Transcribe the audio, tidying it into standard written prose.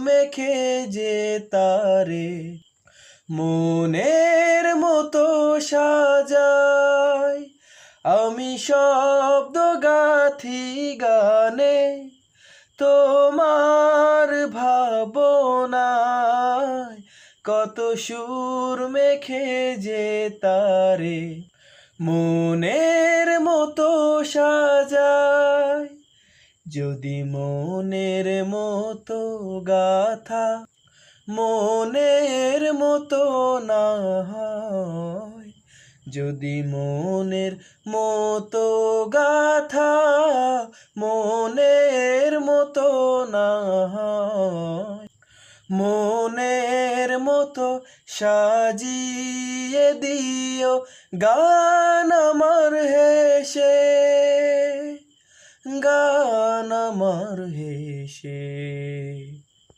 মেখে যে তারে মনের মতো সাজাই। আমি শব্দ গাথি গানে তোমার ভাবনায়, কত সুর মেখে যে তারে মনের মতো সাজাই। যদি মনের মতো গাথা মনের মতো না হয়, যদি মনের মতো গাথা মনের মতো না হয়, মনের মতো সাজিয়ে দিও গান আমার হেসে, গান আমার হেসে।